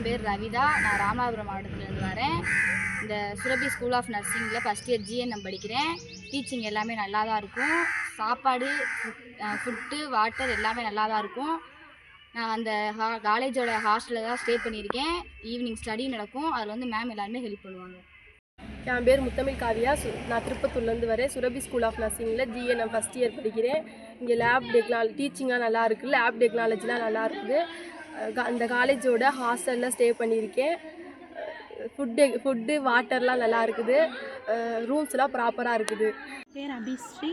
என் பேர் ரவிதா. நான் ராமநாதபுரம் மாவட்டத்திலேருந்து வரேன். இந்த சுரபி ஸ்கூல் ஆஃப் நர்சிங்கில் ஃபஸ்ட் இயர் ஜிஎன்எம் படிக்கிறேன். டீச்சிங் எல்லாமே நல்லா தான் இருக்கும். சாப்பாடு, ஃபுட்டு, வாட்டர் எல்லாமே நல்லா தான் இருக்கும். நான் அந்த காலேஜோட ஹாஸ்டலில் தான் ஸ்டே பண்ணியிருக்கேன். ஈவினிங் ஸ்டடி நடக்கும். அதில் வந்து மேம் எல்லாருமே ஹெல்ப் பண்ணுவாங்க. என் பேர் முத்தமிழ் காவியா. நான் திருப்பத்தூர்லேருந்து வரேன். சுரபி ஸ்கூல் ஆஃப் நர்சிங்கில் ஜிஎன்எம் ஃபஸ்ட் இயர் படிக்கிறேன். இங்கே லேப் டெக்னாலஜி டீச்சிங்காக நல்லா இருக்குது. லேப் டெக்னாலஜிலாம் நல்லா இருக்குது. அந்த காலேஜோட ஹாஸ்டலில் ஸ்டே பண்ணியிருக்கேன். ஃபுட்டு வாட்டர்லாம் நல்லா இருக்குது. ரூம்ஸ்லாம் ப்ராப்பராக இருக்குது. பேர் அபிஸ்ரீ.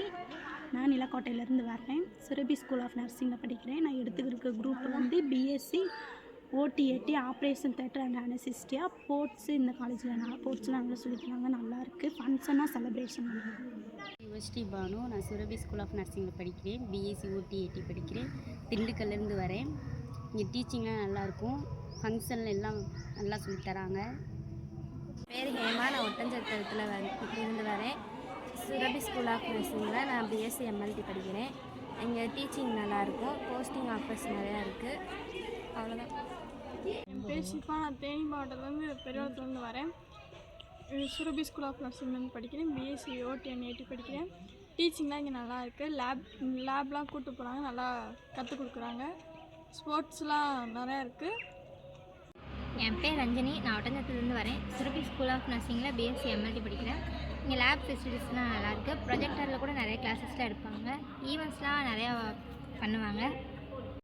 நான் நிலக்கோட்டையிலேருந்து வரேன். சுரபி ஸ்கூல் ஆஃப் நர்சிங்கில் படிக்கிறேன். நான் எடுத்துக்கிற குரூப் வந்து BSc OTAT operation theatre and anaesthesia. Sports இந்த காலேஜில் ஸ்போர்ட்ஸ்லாம் நல்லா சொல்லிக்கிறாங்க, நல்லாயிருக்கு. ஃபங்க்ஷனாக செலிப்ரேஷன் யுவஸ்ரீ பானு. நான் சுரபி ஸ்கூல் ஆஃப் நர்சிங்கில் படிக்கிறேன். பிஎஸ்சி ஓடிஏடி படிக்கிறேன். திண்டுக்கல்லேருந்து வரேன். இங்கே டீச்சிங்லாம் நல்லாயிருக்கும். ஃபங்க்ஷனில் எல்லாம் நல்லா சொல்லித்தராங்க. பேர் ஹேமா. நான் ஒட்டஞ்சத்திரத்தில் இருந்து வரேன். சுரபி ஸ்கூல் ஆஃப் நர்சிங்கில் நான் பிஎஸ்சி எம்எல்டி படிக்கிறேன். இங்கே டீச்சிங் நல்லாயிருக்கும். போஸ்டிங் ஆஃபர்ஸ் நிறையா இருக்குது. அவ்வளோதான். என் பேர் ஷிஃபா. நான் தேனி மாவட்டத்துலேருந்து பெரியவளத்துலேருந்து வரேன். சுரபி ஸ்கூல் ஆஃப் நர்சிங்லேருந்து படிக்கிறேன். பிஎஸ்சி ஓடிஎன்ஏடி படிக்கிறேன். டீச்சிங்லாம் இங்கே நல்லா இருக்குது. லேப்லாம் கூப்பிட்டு போகிறாங்க, நல்லா கற்றுக் கொடுக்குறாங்க. ஸ்போர்ட்ஸ்லாம் நிறையா இருக்குது. என் பேர் ரஞ்சனி. நான் ஒட்டஞ்சத்திலேருந்து வரேன். சுரபி ஸ்கூல் ஆஃப் நர்சிங்கில் பிஎஸ்சி எம்எல்டி படிக்கிறேன். இங்கே லேப் ஃபெசிலிட்டிஸ்லாம் நல்லாயிருக்கு. ப்ரொஜெக்டரில் கூட நிறைய கிளாஸஸ்லாம் எடுப்பாங்க. ஈவெண்ட்ஸ்லாம் நிறையா பண்ணுவாங்க.